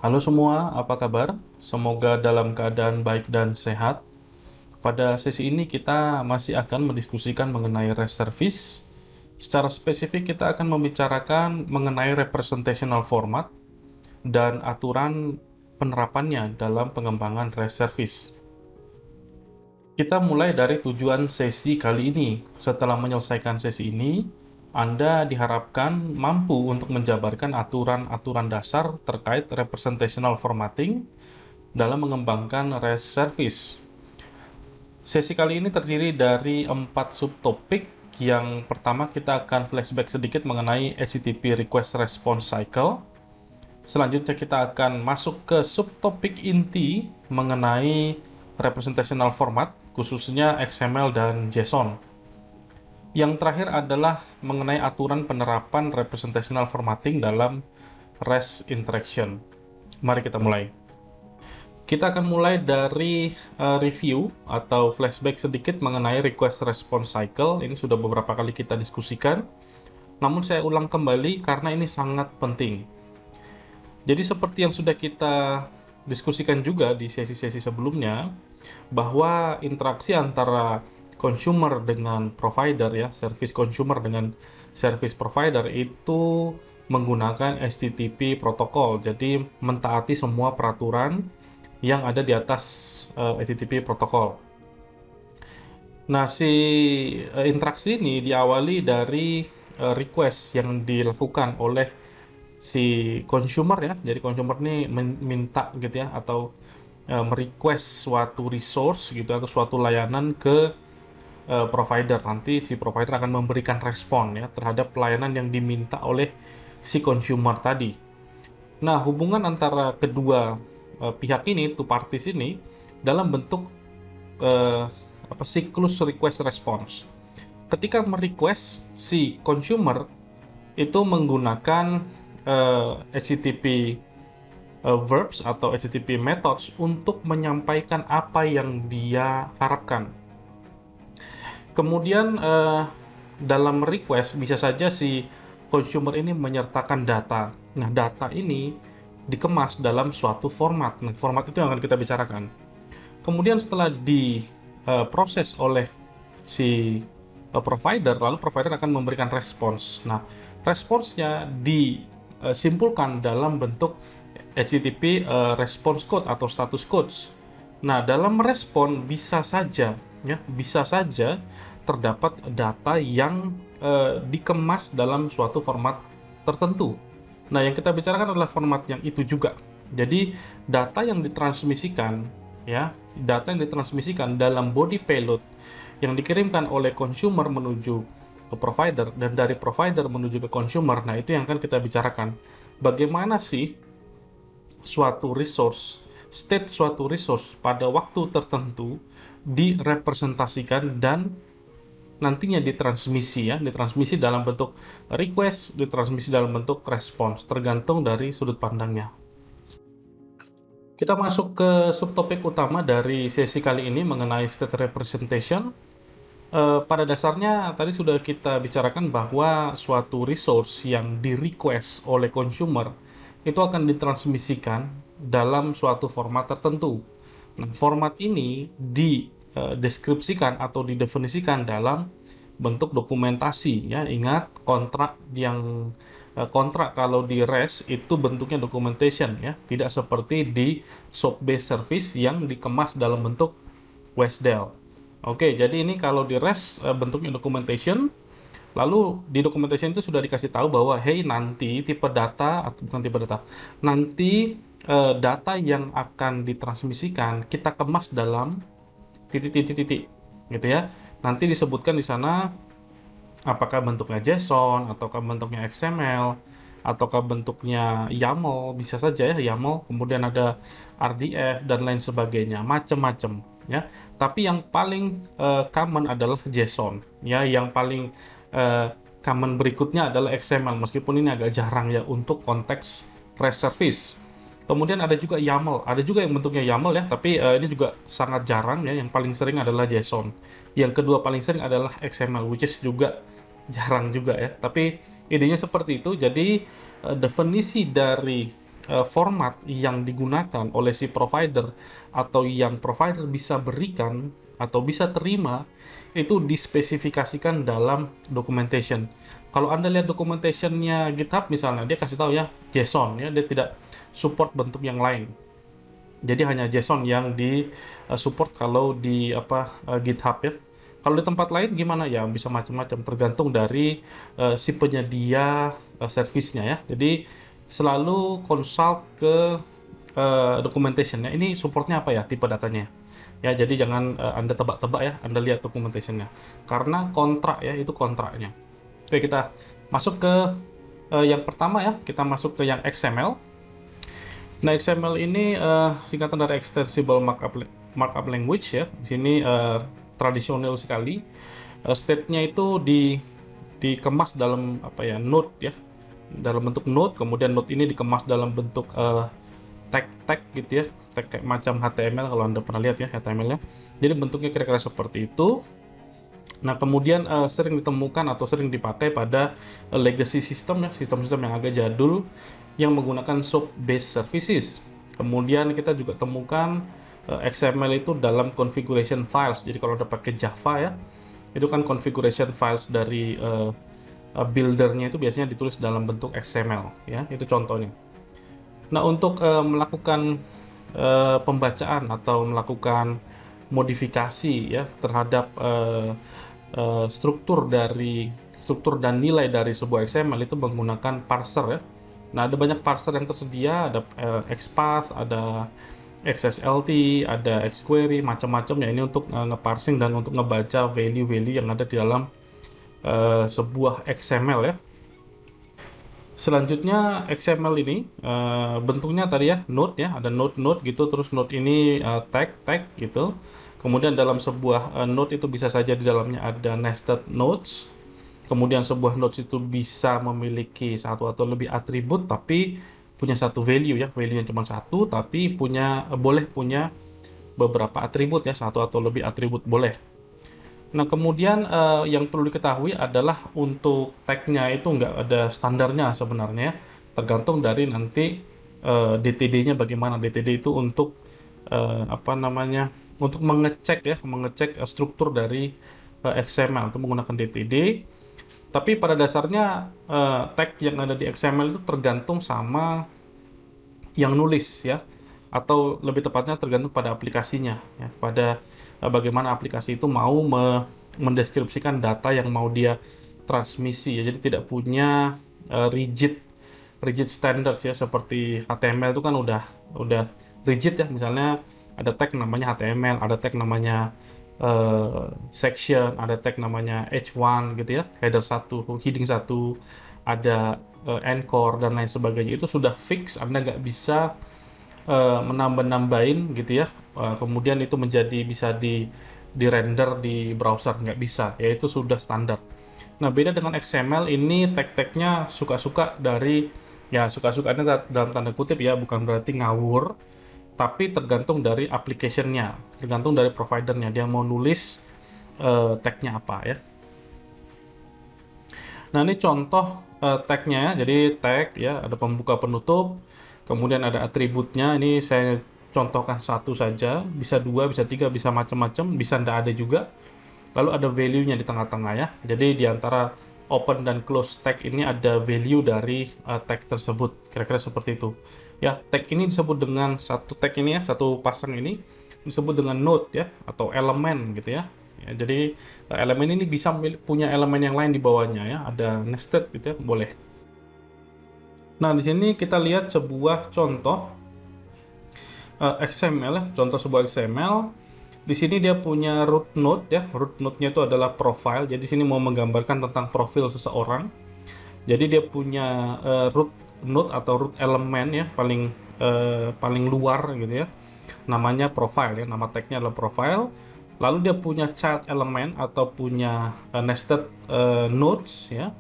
Halo semua, apa kabar? Semoga dalam keadaan baik dan sehat. Pada sesi ini kita masih akan mendiskusikan mengenai REST service. Secara spesifik kita akan membicarakan mengenai representational format dan aturan penerapannya dalam pengembangan REST service. Kita mulai dari tujuan sesi kali ini. Setelah menyelesaikan sesi ini, Anda diharapkan mampu untuk menjabarkan aturan-aturan dasar terkait representational formatting dalam mengembangkan REST service. Sesi kali ini terdiri dari 4 subtopik. Yang pertama kita akan flashback sedikit mengenai HTTP request response cycle. Selanjutnya kita akan masuk ke subtopik inti mengenai representational format, khususnya XML dan JSON. Yang terakhir adalah mengenai aturan penerapan representational formatting dalam REST interaction. Mari kita mulai. Kita akan mulai dari review atau flashback sedikit mengenai request response cycle. Ini sudah beberapa kali kita diskusikan, namun saya ulang kembali karena ini sangat penting. Jadi seperti yang sudah kita diskusikan juga di sesi-sesi sebelumnya, bahwa interaksi antara consumer dengan provider, ya, service consumer dengan service provider itu menggunakan HTTP protokol. Jadi mentaati semua peraturan yang ada di atas HTTP protokol. Nah, interaksi ini diawali dari request yang dilakukan oleh si consumer, ya. Jadi consumer ini minta gitu ya, atau merequest suatu resource gitu atau suatu layanan ke provider. Nanti si provider akan memberikan respon ya terhadap pelayanan yang diminta oleh si consumer tadi. Nah, hubungan antara kedua pihak ini, two parties ini, dalam bentuk siklus request response. Ketika merequest, si consumer itu menggunakan HTTP verbs atau HTTP methods untuk menyampaikan apa yang dia harapkan. Kemudian dalam request bisa saja si consumer ini menyertakan data. Nah, data ini dikemas dalam suatu format. Nah, format itu yang akan kita bicarakan. Kemudian setelah diproses oleh si provider, lalu provider akan memberikan respons. Nah, responsnya disimpulkan dalam bentuk HTTP response code atau status codes. Nah, dalam respon bisa saja terdapat data yang dikemas dalam suatu format tertentu. Nah, yang kita bicarakan adalah format yang itu juga. Jadi, data yang ditransmisikan dalam body payload yang dikirimkan oleh consumer menuju ke provider dan dari provider menuju ke consumer. Nah, itu yang akan kita bicarakan. Bagaimana sih state suatu resource pada waktu tertentu direpresentasikan dan nantinya ditransmisi dalam bentuk request, ditransmisi dalam bentuk response, tergantung dari sudut pandangnya. Kita masuk ke subtopik utama dari sesi kali ini mengenai state representation. Pada dasarnya tadi sudah kita bicarakan bahwa suatu resource yang di-request oleh consumer itu akan ditransmisikan dalam suatu format tertentu. Nah, format ini dideskripsikan atau didefinisikan dalam bentuk dokumentasi, ya. Ingat, kontrak kalau di REST itu bentuknya documentation, ya, tidak seperti di SOAP-based service yang dikemas dalam bentuk WSDL. Oke, jadi ini kalau di REST bentuknya documentation. Lalu di documentation itu sudah dikasih tahu bahwa nanti data yang akan ditransmisikan kita kemas dalam titik-titik gitu ya. Nanti disebutkan di sana apakah bentuknya JSON ataukah bentuknya XML ataukah bentuknya YAML, bisa saja ya YAML, kemudian ada RDF dan lain sebagainya, macam-macam ya. Tapi yang paling common adalah JSON ya, yang paling common berikutnya adalah XML, meskipun ini agak jarang ya untuk konteks REST service. Kemudian ada juga YAML, ada juga yang bentuknya YAML ya, tapi ini juga sangat jarang ya. Yang paling sering adalah JSON. Yang kedua paling sering adalah XML, which is juga jarang juga ya. Tapi idenya seperti itu. Jadi definisi dari format yang digunakan oleh si provider atau yang provider bisa berikan atau bisa terima itu dispesifikasikan dalam documentation. Kalau Anda lihat documentationnya GitHub misalnya, dia kasih tahu ya JSON ya, dia tidak support bentuk yang lain. Jadi hanya JSON yang di support kalau di GitHub ya. Kalau di tempat lain gimana ya? Bisa macam-macam tergantung dari si penyedia servisnya ya. Jadi selalu consult ke documentationnya. Ini supportnya apa ya? Tipe datanya. Ya, jadi jangan Anda tebak-tebak ya. Anda lihat documentationnya. Karena kontrak ya, itu kontraknya. Oke, kita masuk ke yang pertama ya. Kita masuk ke yang XML. Nah, XML ini singkatan dari Extensible Markup Language ya. Di sini tradisional sekali. State-nya itu dikemas dalam node ya. Dalam bentuk node, kemudian node ini dikemas dalam bentuk tag gitu ya. Tag kayak macam HTML kalau Anda pernah lihat ya HTML-nya. Jadi bentuknya kira-kira seperti itu. Nah, kemudian sering ditemukan atau sering dipakai pada legacy system ya, sistem-sistem yang agak jadul yang menggunakan SOAP-based services. Kemudian kita juga temukan XML itu dalam configuration files. Jadi kalau Anda pakai Java ya, itu kan configuration files dari buildernya itu biasanya ditulis dalam bentuk XML ya, itu contohnya. Nah, untuk melakukan pembacaan atau melakukan modifikasi ya terhadap struktur dan nilai dari sebuah XML itu menggunakan parser ya. Nah, ada banyak parser yang tersedia, ada XPath, ada XSLT, ada XQuery, macam-macam ya. Ini untuk ngeparsing dan untuk ngebaca value-value yang ada di dalam sebuah XML ya. Selanjutnya XML ini bentuknya tadi ya node ya, ada node gitu, terus node ini tag gitu. Kemudian dalam sebuah node itu bisa saja di dalamnya ada nested nodes. Kemudian sebuah nodes itu bisa memiliki satu atau lebih atribut tapi punya satu value ya, value-nya cuma satu tapi boleh punya beberapa atribut ya, satu atau lebih atribut boleh. Nah, kemudian yang perlu diketahui adalah untuk tag-nya itu nggak ada standarnya sebenarnya, tergantung dari nanti DTD-nya bagaimana. DTD itu untuk untuk mengecek struktur dari XML itu menggunakan DTD. Tapi pada dasarnya tag yang ada di XML itu tergantung sama yang nulis ya, atau lebih tepatnya tergantung pada aplikasinya ya, pada bagaimana aplikasi itu mau mendeskripsikan data yang mau dia transmisi ya. Jadi tidak punya rigid standards ya, seperti HTML itu kan udah rigid ya. Misalnya ada tag namanya HTML, ada tag namanya section, ada tag namanya h1 gitu ya, header 1, heading 1, ada anchor dan lain sebagainya. Itu sudah fix, Anda nggak bisa menambah-nambahin gitu ya. Kemudian itu bisa di render di browser, nggak bisa ya, itu sudah standar. Nah, beda dengan XML, ini tag-tagnya suka-suka dari ya, suka-sukanya dalam tanda kutip ya, bukan berarti ngawur, tapi tergantung dari application-nya, tergantung dari providernya, dia mau nulis tag-nya apa ya. Nah, ini contoh tag-nya ya. Jadi tag ya, ada pembuka penutup, kemudian ada atributnya. Ini saya contohkan satu saja, bisa dua, bisa tiga, bisa macam-macam, bisa nggak ada juga. Lalu ada value-nya di tengah-tengah ya. Jadi di antara open dan close tag ini ada value dari tag tersebut, kira-kira seperti itu. Ya, tag ini disebut dengan satu tag ini ya, satu pasang ini disebut dengan node ya, atau elemen gitu ya. Ya, jadi elemen ini bisa punya elemen yang lain di bawahnya ya, ada nested gitu ya, boleh. Nah, di sini kita lihat sebuah contoh XML ya, contoh sebuah XML. Di sini dia punya root node ya, root node-nya itu adalah profile. Jadi sini mau menggambarkan tentang profil seseorang. Jadi dia punya root node atau root elemen ya, paling luar gitu ya. Namanya profile ya, nama tag-nya adalah profile. Lalu dia punya child element atau punya nested nodes ya.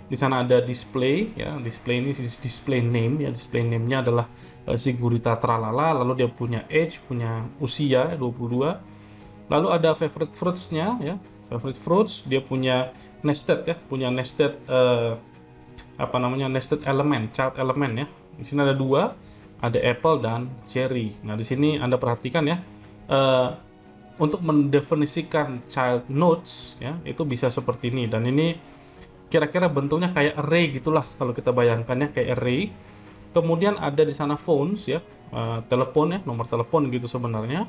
Di sana ada display ya, display ini display name ya, display name-nya adalah si gurita tralala. Lalu dia punya age, punya usia 22. Lalu ada favorite fruits-nya ya, favorite fruits, dia punya nested ya, punya nested nested element, child element ya. Di sini ada dua. ada apple dan cherry. Nah, di sini Anda perhatikan ya, eh, untuk mendefinisikan child nodes ya, itu bisa seperti ini, dan ini kira-kira bentuknya kayak array gitulah kalau kita bayangkan ya, kayak array. Kemudian ada di sana phones ya, telepon ya, nomor telepon gitu sebenarnya.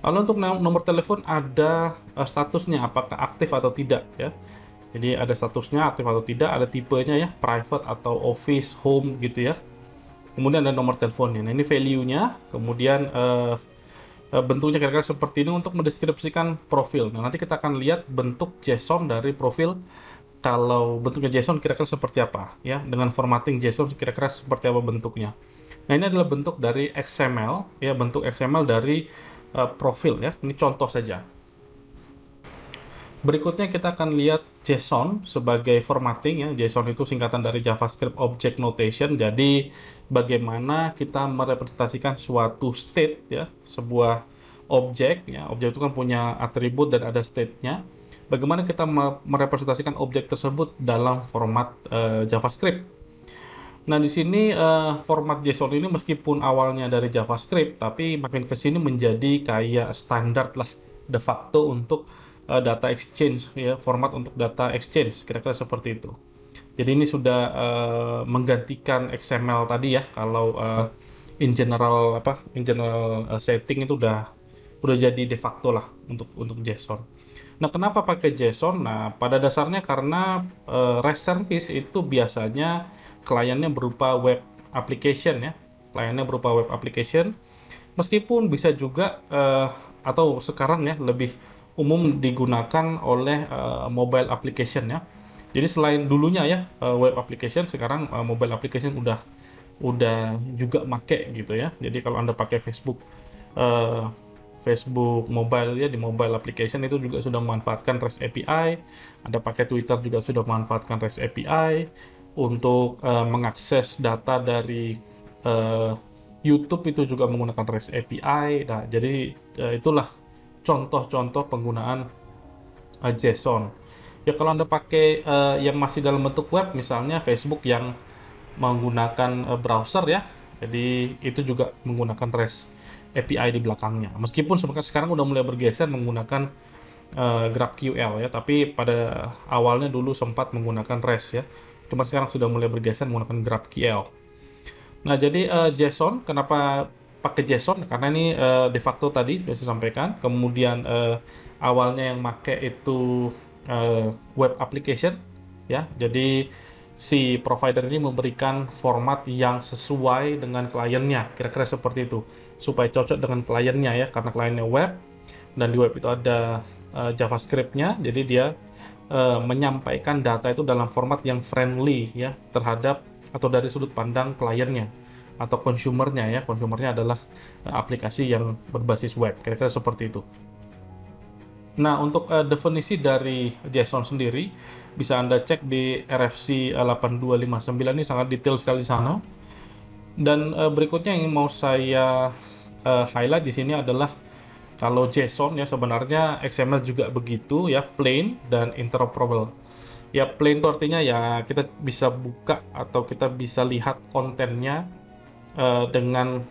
Lalu untuk nomor telepon ada statusnya, apakah aktif atau tidak ya. Jadi ada statusnya aktif atau tidak, ada tipenya ya, private atau office, home gitu ya. Kemudian ada nomor teleponnya. Nah, ini value-nya. Kemudian bentuknya kira-kira seperti ini untuk mendeskripsikan profil. Nah, nanti kita akan lihat bentuk JSON dari profil. Kalau bentuknya JSON kira-kira seperti apa ya, dengan formatting JSON kira-kira seperti apa bentuknya. Nah, ini adalah bentuk dari XML ya, bentuk XML dari profil ya. Ini contoh saja. Berikutnya kita akan lihat JSON sebagai formatting ya. JSON itu singkatan dari JavaScript Object Notation. Jadi bagaimana kita merepresentasikan suatu state ya, sebuah objek ya. Objek itu kan punya atribut dan ada state-nya. Bagaimana kita merepresentasikan objek tersebut dalam format JavaScript. Nah, di sini format JSON ini meskipun awalnya dari JavaScript, tapi makin ke sini menjadi kayak standar lah de facto untuk data exchange ya, format untuk data exchange kira-kira seperti itu. Jadi ini sudah menggantikan XML tadi ya. Kalau in general setting itu udah jadi de facto lah untuk JSON. Nah, kenapa pakai JSON? Nah, pada dasarnya karena REST service itu biasanya kliennya berupa web application ya. Kliennya berupa web application. Meskipun bisa juga atau sekarang ya lebih umum digunakan oleh mobile application ya. Jadi selain dulunya ya web application, sekarang mobile application udah juga make gitu ya. Jadi kalau Anda pakai Facebook mobile ya, di mobile application itu juga sudah memanfaatkan REST API. Anda pakai Twitter juga sudah memanfaatkan REST API untuk mengakses data dari YouTube, itu juga menggunakan REST API. Nah, jadi itulah contoh-contoh penggunaan JSON. Ya, kalau Anda pakai yang masih dalam bentuk web, misalnya Facebook yang menggunakan browser ya, jadi itu juga menggunakan REST API di belakangnya. Meskipun sekarang udah mulai bergeser menggunakan GraphQL ya, tapi pada awalnya dulu sempat menggunakan REST ya. Cuma sekarang sudah mulai bergeser menggunakan GraphQL. Nah, jadi JSON, kenapa pakai JSON? Karena ini de facto tadi sudah saya sampaikan. Kemudian awalnya yang make itu web application ya. Jadi si provider ini memberikan format yang sesuai dengan kliennya, kira-kira seperti itu, supaya cocok dengan kliennya ya, karena kliennya web dan di web itu ada JavaScript-nya, jadi dia menyampaikan data itu dalam format yang friendly ya terhadap atau dari sudut pandang kliennya atau consumernya ya. Consumernya adalah aplikasi yang berbasis web, kira-kira seperti itu. Nah, untuk definisi dari JSON sendiri bisa Anda cek di RFC 8259, ini sangat detail sekali di sana. Dan berikutnya yang mau saya highlight di sini adalah kalau JSON ya, sebenarnya XML juga begitu ya, plain dan interoperable. Ya, plain itu artinya ya kita bisa buka atau kita bisa lihat kontennya dengan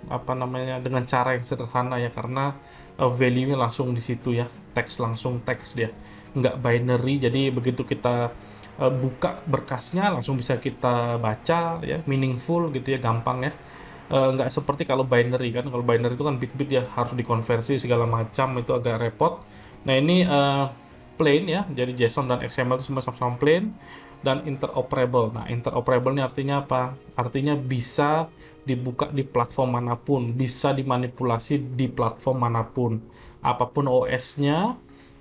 dengan cara yang sederhana ya, karena value-nya langsung di situ ya, langsung teks dia, nggak binary. Jadi begitu kita buka berkasnya langsung bisa kita baca ya, meaningful gitu ya, gampang ya. Nggak seperti kalau binary kan, kalau binary itu kan bit-bit ya, harus dikonversi segala macam, itu agak repot. Nah, ini plain ya, jadi JSON dan XML itu semua sama-sama plain dan interoperable. Nah, interoperable ini artinya apa? Artinya bisa dibuka di platform manapun, bisa dimanipulasi di platform manapun, apapun OS-nya,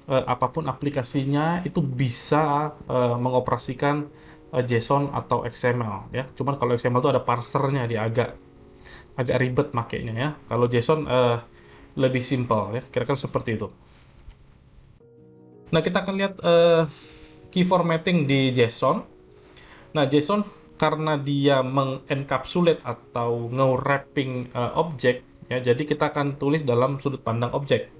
apapun aplikasinya, itu bisa mengoperasikan JSON atau XML ya. Cuman kalau XML itu ada parsernya, dia agak ribet makainya ya. Kalau JSON lebih simple ya, kira-kira seperti itu. Nah, kita akan lihat key formatting di JSON. Nah, JSON karena dia mengencapsulate atau nge-wrapping objek ya, jadi kita akan tulis dalam sudut pandang objek.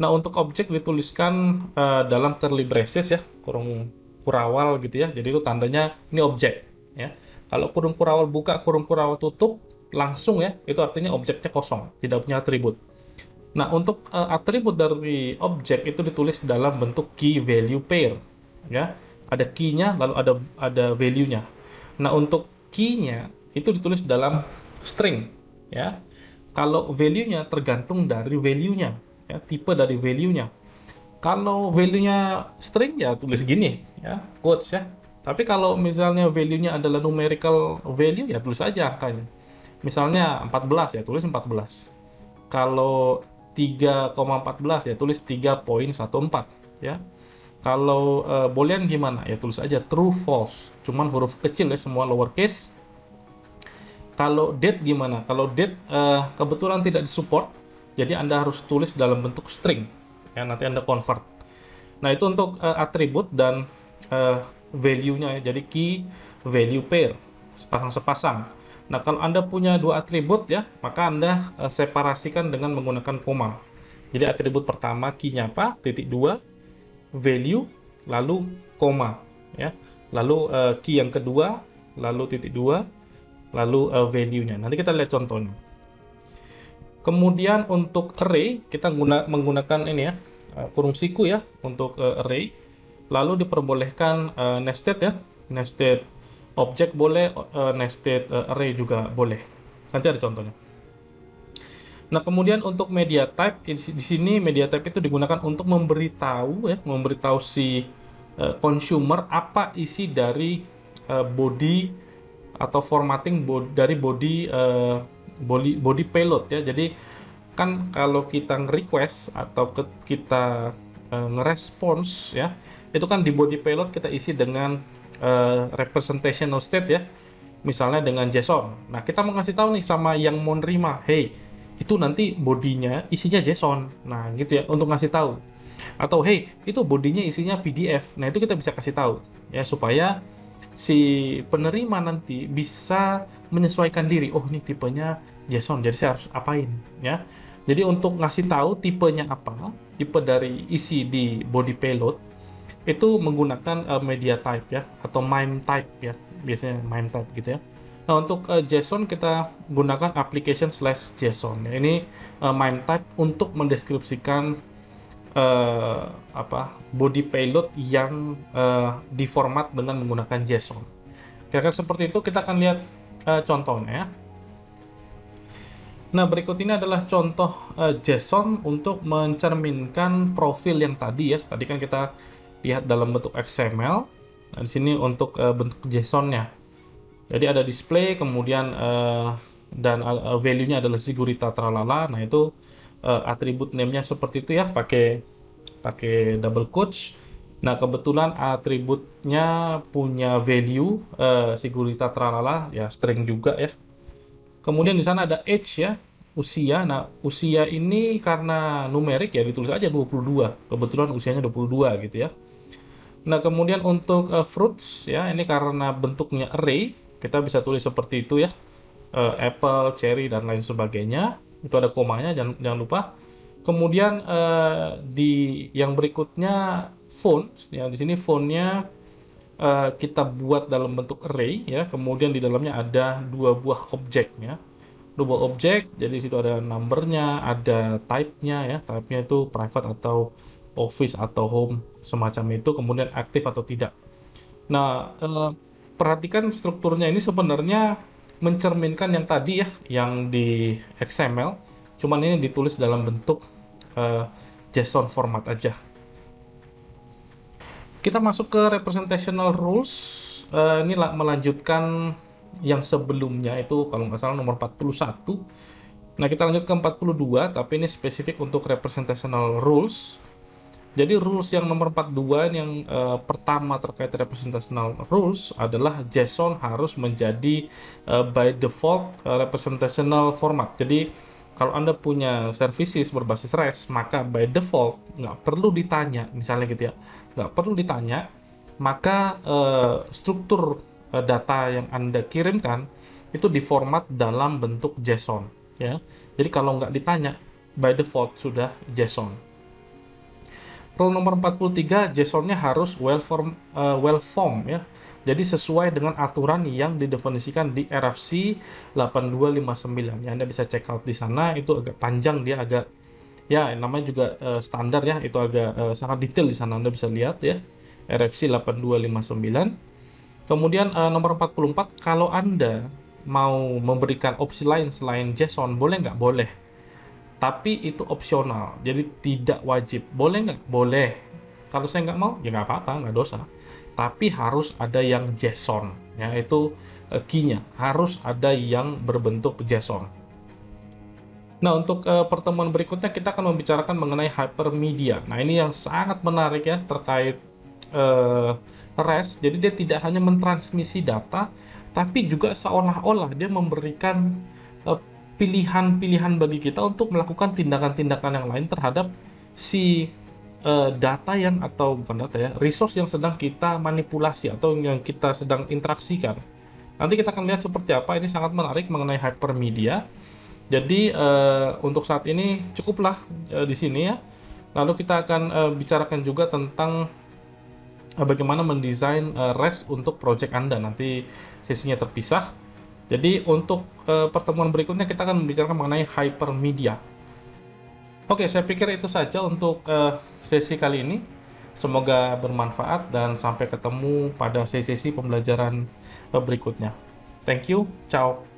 Nah, untuk objek dituliskan dalam curly braces ya, kurung kurawal gitu ya. Jadi itu tandanya ini objek ya. Kalau kurung kurawal buka, kurung kurawal tutup, langsung ya, itu artinya objeknya kosong, tidak punya atribut. Nah, untuk atribut dari objek itu ditulis dalam bentuk key value pair, ya. Ada key-nya, lalu ada value-nya. Nah, untuk key-nya itu ditulis dalam string, ya. Kalau value-nya tergantung dari value-nya, ya, tipe dari value-nya. Kalau value-nya string ya tulis gini, ya, quotes ya. Tapi kalau misalnya value-nya adalah numerical value ya tulis aja angkanya. Misalnya 14 ya tulis 14. Kalau 3,14 ya tulis 3,14 ya. Kalau boolean gimana? Ya tulis aja true false. Cuman huruf kecil ya, semua lowercase. Kalau date gimana? Kalau date kebetulan tidak disupport, jadi Anda harus tulis dalam bentuk string. Ya, nanti Anda convert. Nah, itu untuk atribut dan value-nya ya. Jadi key value pair, sepasang-sepasang. Nah, kalau Anda punya dua atribut ya, maka Anda separasikan dengan menggunakan koma. Jadi atribut pertama key-nya apa? Titik 2, value, lalu koma ya. Lalu key yang kedua, lalu titik 2, lalu value-nya. Nanti kita lihat contohnya. Kemudian untuk array kita menggunakan ini ya, kurung siku ya untuk array. Lalu diperbolehkan nested ya, nested object boleh, nested array juga boleh. Nanti ada contohnya. Nah, kemudian untuk media type di sini media type itu digunakan untuk memberitahu ya, memberitahu si consumer apa isi dari body atau formatting dari body payload ya. Jadi kan kalau kita nge-request atau kita nge-response ya, itu kan di body payload kita isi dengan representational state ya, misalnya dengan JSON. Nah, kita mau ngasih tahu nih sama yang mau nerima, hey, itu nanti bodinya isinya JSON. Nah, gitu ya, untuk ngasih tahu. Atau hey, itu bodinya isinya PDF. Nah, itu kita bisa kasih tahu ya, supaya si penerima nanti bisa menyesuaikan diri. Oh, ini tipenya JSON, jadi saya harus apain ya. Jadi untuk ngasih tahu tipenya apa, tipe dari isi di body payload itu menggunakan media type ya, atau MIME type ya, biasanya MIME type gitu ya. Nah, untuk JSON kita gunakan application/JSON ya. Ini MIME type untuk mendeskripsikan body payload yang diformat dengan menggunakan JSON. Kira-kira seperti itu. Kita akan lihat contohnya ya. Nah, berikut ini adalah contoh JSON untuk mencerminkan profil yang tadi ya. Tadi kan kita lihat dalam bentuk XML. Nah, di sini untuk bentuk JSON-nya. Jadi ada display, kemudian dan value-nya adalah Sigurita tralala. Nah, itu atribut name-nya seperti itu ya, pakai double quotes. Nah, kebetulan atributnya punya value Sigurita tralala ya, string juga ya. Kemudian di sana ada age ya, usia. Nah, usia ini karena numerik ya ditulis aja 22. Kebetulan usianya 22 gitu ya. Nah, kemudian untuk fruits ya, ini karena bentuknya array, kita bisa tulis seperti itu ya. Apple, cherry dan lain sebagainya. Itu ada komanya, jangan lupa. Kemudian di yang berikutnya font ya, di sini fontnya kita buat dalam bentuk array ya, kemudian di dalamnya ada dua buah objeknya. Dua buah objek, jadi di situ ada numbernya, ada type-nya ya, type-nya itu private atau office atau home semacam itu, kemudian aktif atau tidak. Nah, perhatikan strukturnya ini sebenarnya mencerminkan yang tadi ya, yang di XML, cuman ini ditulis dalam bentuk JSON format aja. Kita masuk ke representational rules. Ini melanjutkan yang sebelumnya itu kalau nggak salah nomor 41. Nah, kita lanjut ke 42, tapi ini spesifik untuk representational rules. Jadi rules yang nomor 42 yang pertama terkait representational rules adalah JSON harus menjadi by default representational format. Jadi kalau Anda punya services berbasis REST, maka by default nggak perlu ditanya, misalnya gitu ya, nggak perlu ditanya, maka struktur data yang Anda kirimkan itu diformat dalam bentuk JSON ya. Jadi kalau nggak ditanya, by default sudah JSON. Rule nomor 43, JSON-nya harus well form ya. Jadi sesuai dengan aturan yang didefinisikan di RFC 8259. Ya, Anda bisa check out di sana, itu agak panjang, dia agak, ya namanya juga standar ya, itu agak sangat detail di sana, Anda bisa lihat ya, RFC 8259. Kemudian nomor 44, kalau Anda mau memberikan opsi lain selain JSON, boleh nggak? Boleh. Tapi itu opsional, jadi tidak wajib. Boleh nggak? Boleh. Kalau saya nggak mau, ya nggak apa-apa, nggak dosa. Tapi harus ada yang JSON, ya itu key-nya. Harus ada yang berbentuk JSON. Nah, untuk pertemuan berikutnya kita akan membicarakan mengenai hypermedia. Nah, ini yang sangat menarik ya terkait REST. Jadi dia tidak hanya mentransmisi data, tapi juga seolah-olah dia memberikan eh, pilihan-pilihan bagi kita untuk melakukan tindakan-tindakan yang lain terhadap si data yang, atau bukan data ya, resource yang sedang kita manipulasi atau yang kita sedang interaksikan. Nanti kita akan lihat seperti apa. Ini sangat menarik mengenai hypermedia. Jadi untuk saat ini cukuplah di sini ya. Lalu kita akan bicarakan juga tentang bagaimana mendesain REST untuk project Anda. Nanti sesinya terpisah. Jadi untuk pertemuan berikutnya kita akan membicarakan mengenai hypermedia. Oke, saya pikir itu saja untuk sesi kali ini. Semoga bermanfaat dan sampai ketemu pada sesi-sesi pembelajaran berikutnya. Thank you, ciao.